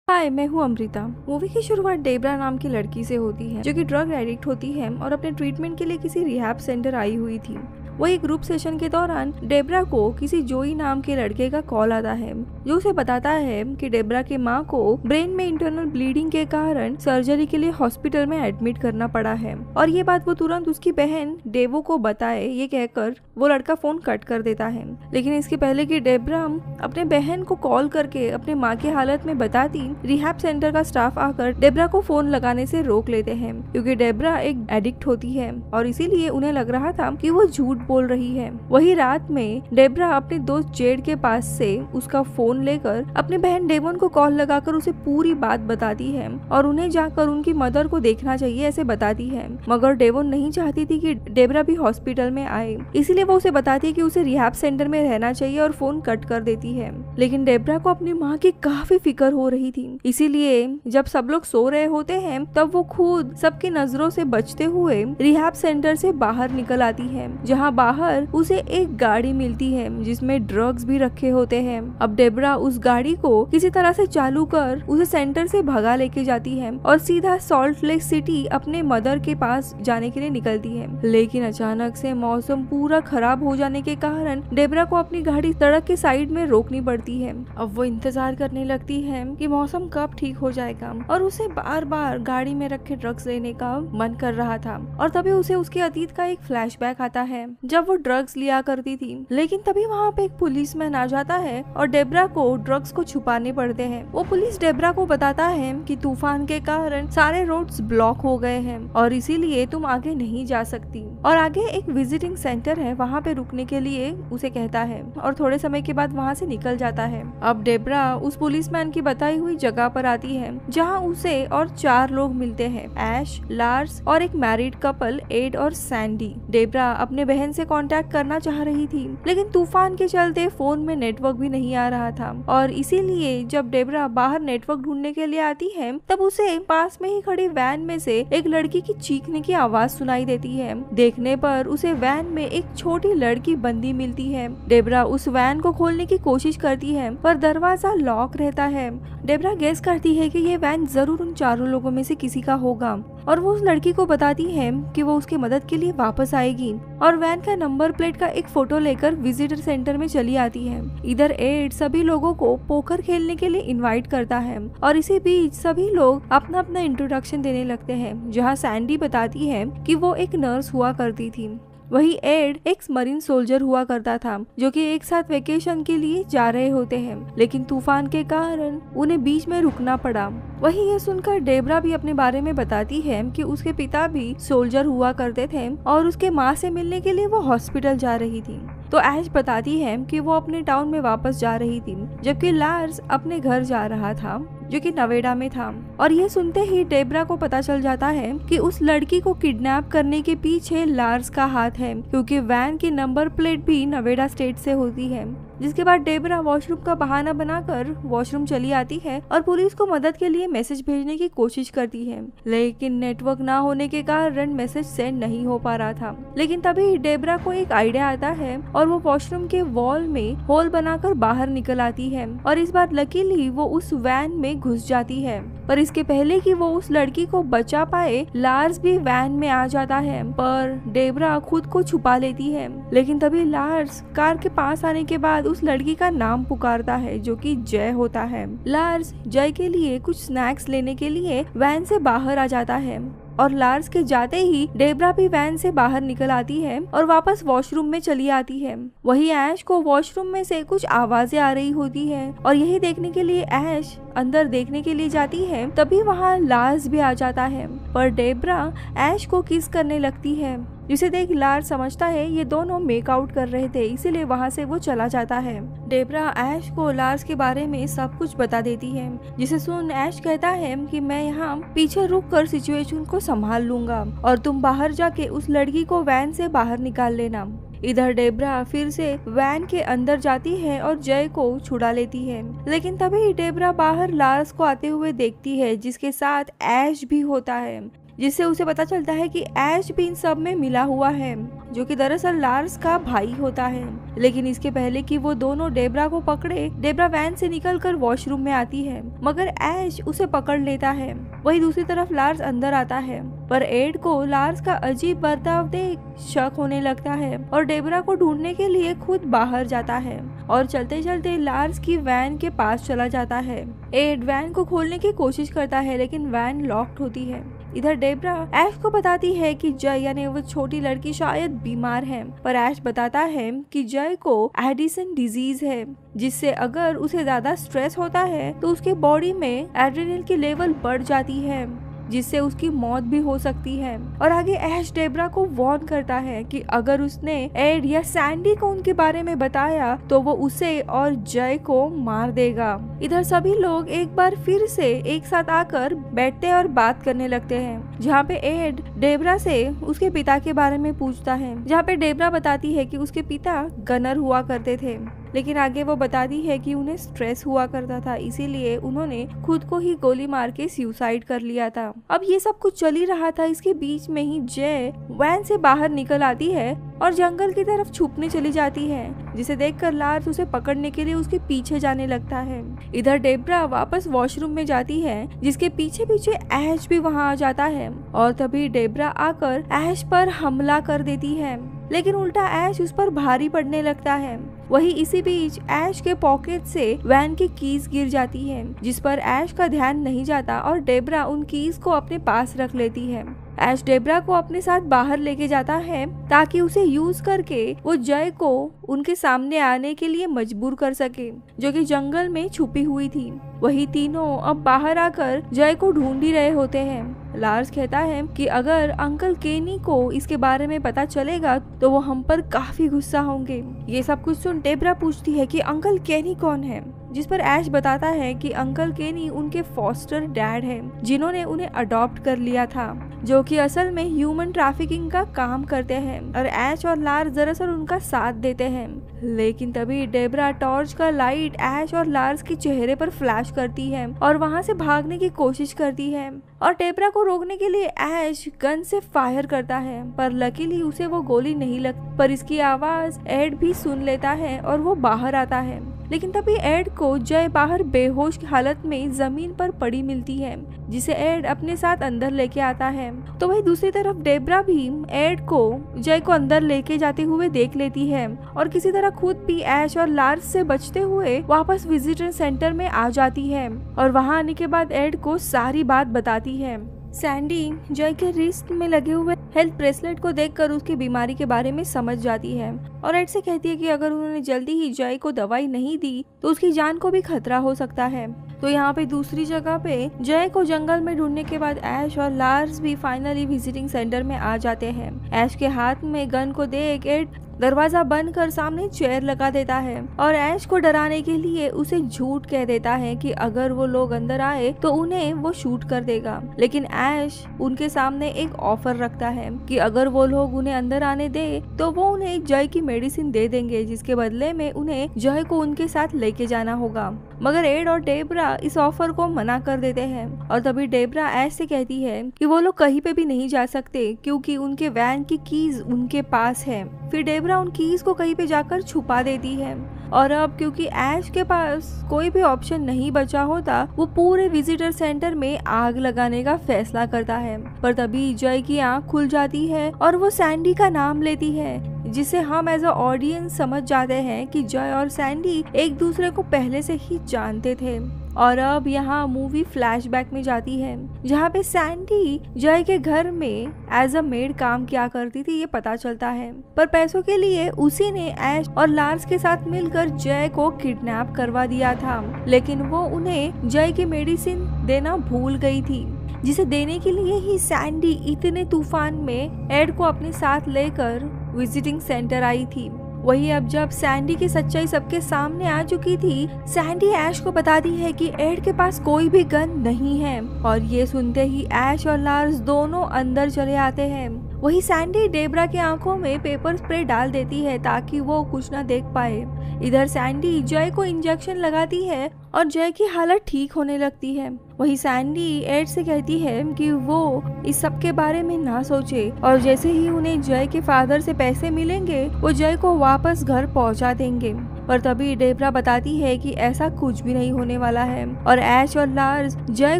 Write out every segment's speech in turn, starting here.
हाय, मैं हूँ अमृता। मूवी की शुरुआत डेब्रा नाम की लड़की से होती है जो कि ड्रग एडिक्ट होती है और अपने ट्रीटमेंट के लिए किसी रिहैब सेंटर आई हुई थी। वही ग्रुप सेशन के दौरान डेब्रा को किसी जोई नाम के लड़के का कॉल आता है जो उसे बताता है कि डेब्रा के माँ को ब्रेन में इंटरनल ब्लीडिंग के कारण सर्जरी के लिए हॉस्पिटल में एडमिट करना पड़ा है और ये बात वो तुरंत उसकी बहन डेवो को बताए, ये कहकर वो लड़का फोन कट कर देता है। लेकिन इसके पहले कि डेब्रा अपने बहन को कॉल करके अपने माँ की हालत में बताती, रिहैब सेंटर का स्टाफ आकर डेब्रा को फोन लगाने से रोक लेते हैं क्योंकि डेब्रा एक एडिक्ट होती है और इसीलिए उन्हें लग रहा था कि वो झूठ बोल रही है। वही रात में डेब्रा अपने दोस्त जेड के पास से उसका फोन लेकर अपने बहन डेवोन को कॉल लगाकर उसे पूरी बात बताती है और उन्हें जाकर उनकी मदर को देखना चाहिए ऐसे बताती है। मगर डेवोन नहीं चाहती थी कि डेब्रा भी हॉस्पिटल में आए, इसीलिए वो उसे बताती है कि उसे रिहैब सेंटर में रहना चाहिए और फोन कट कर देती है। लेकिन डेब्रा को अपनी माँ की काफी फिक्र हो रही थी, इसीलिए जब सब लोग सो रहे होते हैं तब वो खुद सबकी नजरों से बचते हुए रिहैब सेंटर से बाहर निकल आती है, जहाँ बाहर उसे एक गाड़ी मिलती है जिसमें ड्रग्स भी रखे होते हैं। अब डेब्रा उस गाड़ी को किसी तरह से चालू कर उसे सेंटर से भगा लेके जाती है और सीधा सॉल्ट लेक सिटी अपने मदर के पास जाने के लिए निकलती है। लेकिन अचानक से मौसम पूरा खराब हो जाने के कारण डेब्रा को अपनी गाड़ी सड़क के साइड में रोकनी पड़ती है। अब वो इंतजार करने लगती है कि मौसम कब ठीक हो जाएगा और उसे बार बार गाड़ी में रखे ड्रग्स लेने का मन कर रहा था और तभी उसे उसके अतीत का एक फ्लैशबैक आता है जब वो ड्रग्स लिया करती थी। लेकिन तभी वहाँ पे एक पुलिसमैन आ जाता है और डेब्रा को ड्रग्स को छुपाने पड़ते हैं। वो पुलिस डेब्रा को बताता है कि तूफान के कारण सारे रोड्स ब्लॉक हो गए हैं और इसीलिए तुम आगे नहीं जा सकती और आगे एक विजिटिंग सेंटर है, वहाँ पे रुकने के लिए उसे कहता है और थोड़े समय के बाद वहाँ से निकल जाता है। अब डेब्रा उस पुलिसमैन की बताई हुई जगह पर आती है जहाँ उसे और 4 लोग मिलते हैं, ऐश, लार्स और एक मैरिड कपल एड और सैंडी। डेब्रा अपने बहन से कांटेक्ट करना चाह रही थी लेकिन तूफान के चलते फोन में नेटवर्क भी नहीं आ रहा था और इसीलिए जब डेब्रा बाहर नेटवर्क ढूंढने के लिए आती है तब उसे पास में ही खड़ी वैन में से एक लड़की की चीखने की आवाज सुनाई देती है। देखने पर उसे वैन में एक छोटी लड़की बंदी मिलती है। डेब्रा उस वैन को खोलने की कोशिश करती है पर दरवाजा लॉक रहता है। डेब्रा गेस करती है कि ये वैन जरूर उन 4 लोगों में से किसी का होगा और वो उस लड़की को बताती है कि वो उसके मदद के लिए वापस आएगी और वैन का नंबर प्लेट का एक फोटो लेकर विजिटर सेंटर में चली आती है। इधर एड सभी लोगों को पोकर खेलने के लिए इनवाइट करता है और इसी बीच सभी लोग अपना अपना इंट्रोडक्शन देने लगते हैं, जहाँ सैंडी बताती है कि वो एक नर्स हुआ करती थी। वही एड एक मरीन सोल्जर हुआ करता था जो कि एक साथ वेकेशन के लिए जा रहे होते हैं, लेकिन तूफान के कारण उन्हें बीच में रुकना पड़ा। वही ये सुनकर डेब्रा भी अपने बारे में बताती है कि उसके पिता भी सोल्जर हुआ करते थे और उसके माँ से मिलने के लिए वो हॉस्पिटल जा रही थी। तो ऐश बताती है कि वो अपने टाउन में वापस जा रही थी जबकि लार्स अपने घर जा रहा था जो कि नवेडा में था। और ये सुनते ही डेब्रा को पता चल जाता है कि उस लड़की को किडनैप करने के पीछे लार्स का हाथ है क्योंकि वैन की नंबर प्लेट भी नवेडा स्टेट से होती है। जिसके बाद डेब्रा वॉशरूम का बहाना बनाकर वॉशरूम चली आती है और पुलिस को मदद के लिए मैसेज भेजने की कोशिश करती है, लेकिन नेटवर्क ना होने के कारण मैसेज सेंड नहीं हो पा रहा था। लेकिन तभी डेब्रा को एक आइडिया आता है और वो वॉशरूम के वॉल में होल बनाकर बाहर निकल आती है और इस बार लकीली वो उस वैन में घुस जाती है। पर इसके पहले कि वो उस लड़की को बचा पाए, लार्स भी वैन में आ जाता है पर डेब्रा खुद को छुपा लेती है। लेकिन तभी लार्स कार के पास आने के बाद उस लड़की का नाम पुकारता है जो कि जय होता है। लार्स जय के लिए कुछ स्नैक्स लेने के लिए वैन से बाहर आ जाता है और लार्स के जाते ही डेब्रा भी वैन से बाहर निकल आती है और वापस वॉशरूम में चली आती है। वही ऐश को वॉशरूम में से कुछ आवाजें आ रही होती है और यही देखने के लिए ऐश अंदर देखने के लिए जाती है। तभी वहाँ लार्स भी आ जाता है पर डेब्रा ऐश को किस करने लगती है, जिसे देख लार्स समझता है ये दोनों मेक आउट कर रहे थे, इसीलिए वहाँ से वो चला जाता है। डेब्रा ऐश को लार्स के बारे में सब कुछ बता देती है, जिसे सुन ऐश कहता है कि मैं यहाँ पीछे रुक कर सिचुएशन को संभाल लूंगा और तुम बाहर जाके उस लड़की को वैन से बाहर निकाल लेना। इधर डेब्रा फिर से वैन के अंदर जाती है और जय को छुड़ा लेती है, लेकिन तभी डेब्रा बाहर लार्स को आते हुए देखती है जिसके साथ ऐश भी होता है। जिससे उसे पता चलता है कि ऐश भी इन सब में मिला हुआ है, जो कि दरअसल लार्स का भाई होता है। लेकिन इसके पहले कि वो दोनों डेब्रा को पकड़े, डेब्रा वैन से निकलकर वॉशरूम में आती है, मगर ऐश उसे पकड़ लेता है। वही दूसरी तरफ लार्स अंदर आता है, पर एड को लार्स का अजीब बर्ताव देख शक होने लगता है और डेब्रा को ढूंढने के लिए खुद बाहर जाता है और चलते चलते लार्स की वैन के पास चला जाता है। एड वैन को खोलने की कोशिश करता है, लेकिन वैन लॉक्ड होती है। इधर डेब्रा ऐश को बताती है कि जय यानी वो छोटी लड़की शायद बीमार है, पर ऐश बताता है कि जय को एडिसन डिजीज है, जिससे अगर उसे ज्यादा स्ट्रेस होता है तो उसके बॉडी में एड्रेनलिन की लेवल बढ़ जाती है, जिससे उसकी मौत भी हो सकती है। और आगे ऐश डेब्रा को वार्न करता है कि अगर उसने एड या सैंडी को उनके बारे में बताया तो वो उसे और जय को मार देगा। इधर सभी लोग एक बार फिर से एक साथ आकर बैठते और बात करने लगते हैं, जहाँ पे एड डेब्रा से उसके पिता के बारे में पूछता है, जहाँ पे डेब्रा बताती है कि उसके पिता गनर हुआ करते थे, लेकिन आगे वो बताती है कि उन्हें स्ट्रेस हुआ करता था, इसीलिए उन्होंने खुद को ही गोली मार के सुसाइड कर लिया था। अब ये सब कुछ चल ही रहा था, इसके बीच में ही जय वैन से बाहर निकल आती है और जंगल की तरफ छुपने चली जाती है, जिसे देखकर लार्स उसे पकड़ने के लिए उसके पीछे जाने लगता है। इधर डेब्रा वापस वॉशरूम में जाती है, जिसके पीछे पीछे ऐश भी वहाँ आ जाता है और तभी डेब्रा आकर ऐश पर हमला कर देती है, लेकिन उल्टा ऐश उस पर भारी पड़ने लगता है। वही इसी बीच ऐश के पॉकेट से वैन की कीज गिर जाती है, जिस पर ऐश का ध्यान नहीं जाता और डेब्रा उन कीज को अपने पास रख लेती है। ऐश डेब्रा को अपने साथ बाहर लेके जाता है ताकि उसे यूज करके वो जय को उनके सामने आने के लिए मजबूर कर सके, जो कि जंगल में छुपी हुई थी। वही तीनों अब बाहर आकर जय को ढूंढ ही रहे होते हैं। लार्स कहता है कि अगर अंकल केनी को इसके बारे में पता चलेगा तो वो हम पर काफी गुस्सा होंगे। ये सब कुछ सुन डेब्रा पूछती है कि अंकल केनी कौन है, जिस पर ऐश बताता है कि अंकल केनी उनके फॉस्टर डैड हैं, जिन्होंने उन्हें अडॉप्ट कर लिया था, जो कि असल में ह्यूमन ट्रैफिकिंग का काम करते हैं। और ऐश और लार्स दरअसल उनका साथ देते हैं, लेकिन तभी डेब्रा टॉर्च का लाइट ऐश और लार्स के चेहरे पर फ्लैश करती है और वहां से भागने की कोशिश करती है। और डेब्रा को रोकने के लिए ऐश गन से फायर करता है, पर लकीली उसे वो गोली नहीं लगती, पर इसकी आवाज एड भी सुन लेता है और वो बाहर आता है। लेकिन तभी एड को जय बाहर बेहोश की हालत में जमीन पर पड़ी मिलती है, जिसे एड अपने साथ अंदर लेके आता है। तो वही दूसरी तरफ डेब्रा भी एड को जय को अंदर लेके जाते हुए देख लेती है और किसी तरह खुद भी ऐश और लार्स से बचते हुए वापस विजिटर सेंटर में आ जाती है और वहां आने के बाद एड को सारी बात बताती है। सैंडी जय के रिस्ट में लगे हुए हेल्थ ब्रेसलेट को देखकर उसकी बीमारी के बारे में समझ जाती है और एड से कहती है कि अगर उन्होंने जल्दी ही जय को दवाई नहीं दी तो उसकी जान को भी खतरा हो सकता है। तो यहाँ पे दूसरी जगह पे जय को जंगल में ढूंढने के बाद ऐश और लार्स भी फाइनली विजिटिंग सेंटर में आ जाते हैं। ऐश के हाथ में गन को देख एड दरवाजा बंद कर सामने चेयर लगा देता है और ऐश को डराने के लिए उसे झूठ कह देता है कि अगर वो लोग अंदर आए तो उन्हें वो शूट कर देगा। लेकिन ऐश उनके सामने एक ऑफर रखता है कि अगर वो लोग उन्हें अंदर आने दे तो वो उन्हें जय की मेडिसिन दे देंगे, जिसके बदले में उन्हें जय को उनके साथ लेके जाना होगा। मगर एड और डेब्रा इस ऑफर को मना कर देते हैं और तभी डेब्रा ऐश से कहती है कि वो लोग कहीं पे भी नहीं जा सकते क्योंकि उनके वैन की कीज उनके पास है। फिर डेब्रा उन कीज को कहीं पे जाकर छुपा देती है और अब क्योंकि ऐश के पास कोई भी ऑप्शन नहीं बचा होता, वो पूरे विजिटर सेंटर में आग लगाने का फैसला करता है। पर तभी जय की आंख खुल जाती है और वो सैंडी का नाम लेती है, जिसे हम एज अ ऑडियंस समझ जाते हैं कि जय और सैंडी एक दूसरे को पहले से ही जानते थे। और अब यहाँ मूवी फ्लैशबैक में जाती है, जहाँ पे सैंडी जय के घर में एज अ मेड काम किया करती थी, ये पता चलता है। पर पैसों के लिए उसी ने ऐश और लार्स के साथ मिलकर जय को किडनैप करवा दिया था, लेकिन वो उन्हें जय की मेडिसिन देना भूल गई थी, जिसे देने के लिए ही सैंडी इतने तूफान में एड को अपने साथ लेकर विजिटिंग सेंटर आई थी। वही अब जब सैंडी की सच्चाई सबके सामने आ चुकी थी, सैंडी ऐश को बताती है कि एड के पास कोई भी गन नहीं है और ये सुनते ही ऐश और लार्स दोनों अंदर चले आते हैं। वही सैंडी डेब्रा की आंखों में पेपर स्प्रे डाल देती है ताकि वो कुछ ना देख पाए। इधर सैंडी जय को इंजेक्शन लगाती है और जय की हालत ठीक होने लगती है। वही सैंडी एड से कहती है कि वो इस सब के बारे में ना सोचे और जैसे ही उन्हें जय के फादर से पैसे मिलेंगे वो जय को वापस घर पहुंचा देंगे। पर तभी डेब्रा बताती है कि ऐसा कुछ भी नहीं होने वाला है और ऐश और लार्स जय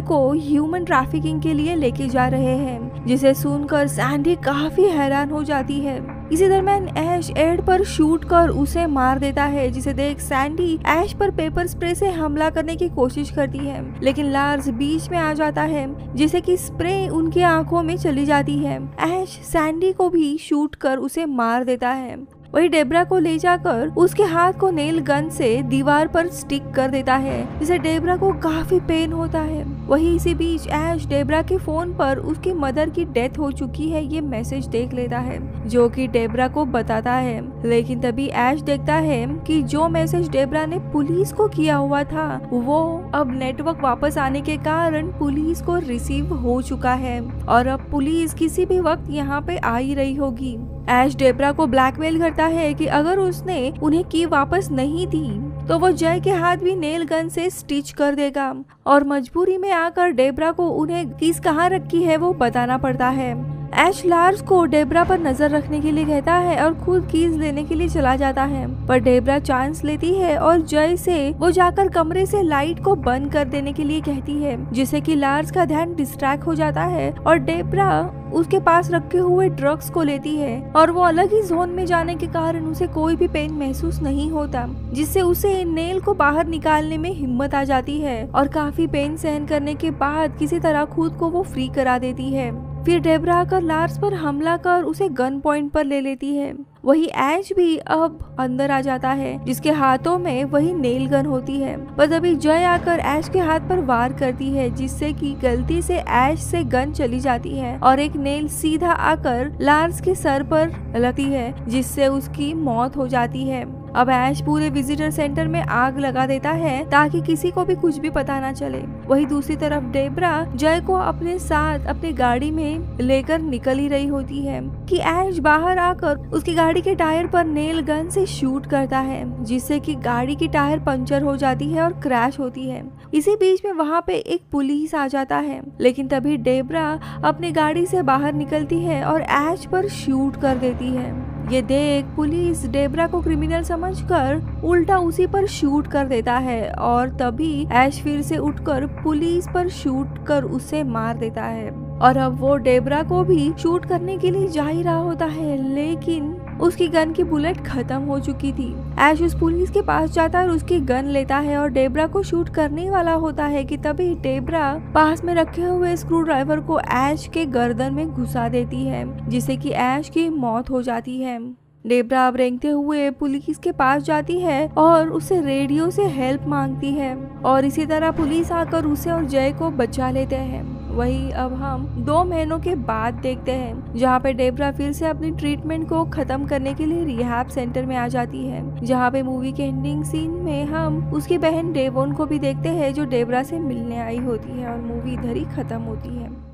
को ह्यूमन ट्रैफिकिंग के लिए लेके जा रहे हैं, जिसे सुनकर सैंडी काफी हैरान हो जाती है। इसी दरम्यान ऐश एड पर शूट कर उसे मार देता है, जिसे देख सैंडी ऐश पर पेपर स्प्रे से हमला करने की कोशिश करती है, लेकिन लार्स बीच में आ जाता है जिसे कि स्प्रे उनकी आंखों में चली जाती है। ऐश सैंडी को भी शूट कर उसे मार देता है। वही डेब्रा को ले जाकर उसके हाथ को नेल गन से दीवार पर स्टिक कर देता है, जिसे डेब्रा को काफी पेन होता है। वही इसी बीच ऐश डेब्रा के फोन पर उसकी मदर की डेथ हो चुकी है ये मैसेज देख लेता है, जो कि डेब्रा को बताता है। लेकिन तभी ऐश देखता है कि जो मैसेज डेब्रा ने पुलिस को किया हुआ था वो अब नेटवर्क वापस आने के कारण पुलिस को रिसीव हो चुका है और अब पुलिस किसी भी वक्त यहाँ पे आ ही रही होगी। ऐश डेब्रा को ब्लैकमेल करता है कि अगर उसने उन्हें की वापस नहीं दी तो वो जय के हाथ भी नेल गन से स्टिच कर देगा और मजबूरी में आकर डेब्रा को उन्हें कीज कहाँ रखी है वो बताना पड़ता है। ऐश लार्स को डेब्रा पर नजर रखने के लिए कहता है और खुद कीज लेने के लिए चला जाता है, पर डेब्रा चांस लेती है और जय से वो जाकर कमरे से लाइट को बंद कर देने के लिए कहती है, जिससे कि लार्स का ध्यान डिस्ट्रैक्ट हो जाता है और डेब्रा उसके पास रखे हुए ड्रग्स को लेती है और वो अलग ही जोन में जाने के कारण उसे कोई भी पेन महसूस नहीं होता, जिससे उसे नेल को बाहर निकालने में हिम्मत आ जाती है और काफी पेन सहन करने के बाद किसी तरह खुद को वो फ्री करा देती है। फिर डेब्रा आकर लार्स पर हमला कर उसे गन पॉइंट पर ले लेती है। वही ऐश भी अब अंदर आ जाता है, जिसके हाथों में वही नेल गन होती है, पर तभी जय आकर ऐश के हाथ पर वार करती है, जिससे कि गलती से ऐश से गन चली जाती है और एक नेल सीधा आकर लार्स के सर पर लगती है, जिससे उसकी मौत हो जाती है। अब ऐश पूरे विजिटर सेंटर में आग लगा देता है ताकि किसी को भी कुछ भी पता ना चले। वही दूसरी तरफ डेब्रा जय को अपने साथ अपनी गाड़ी में लेकर निकल ही रही होती है कि ऐश बाहर आकर उसकी गाड़ी के टायर पर नेल गन से शूट करता है, जिससे कि गाड़ी की टायर पंचर हो जाती है और क्रैश होती है। इसी बीच में वहाँ पे एक पुलिस आ जाता है, लेकिन तभी डेब्रा अपनी गाड़ी से बाहर निकलती है और ऐश पर शूट कर देती है। ये देख पुलिस डेब्रा को क्रिमिनल समझकर उल्टा उसी पर शूट कर देता है और तभी ऐश फिर से उठकर पुलिस पर शूट कर उसे मार देता है और अब वो डेब्रा को भी शूट करने के लिए जा ही रहा होता है, लेकिन उसकी गन की बुलेट खत्म हो चुकी थी। ऐश उस पुलिस के पास जाता है और उसकी गन लेता है और डेब्रा को शूट करने वाला होता है कि तभी डेब्रा पास में रखे हुए स्क्रू ड्राइवर को ऐश के गर्दन में घुसा देती है, जिससे कि ऐश की मौत हो जाती है। डेब्रा अब रेंगते हुए पुलिस के पास जाती है और उसे रेडियो से हेल्प मांगती है और इसी तरह पुलिस आकर उसे और जय को बचा लेते हैं। वही अब हम 2 महीनों के बाद देखते हैं, जहाँ पे डेब्रा फिर से अपनी ट्रीटमेंट को खत्म करने के लिए रिहैब सेंटर में आ जाती है, जहाँ पे मूवी के एंडिंग सीन में हम उसकी बहन डेवोन को भी देखते हैं जो डेब्रा से मिलने आई होती है और मूवी इधर ही खत्म होती है।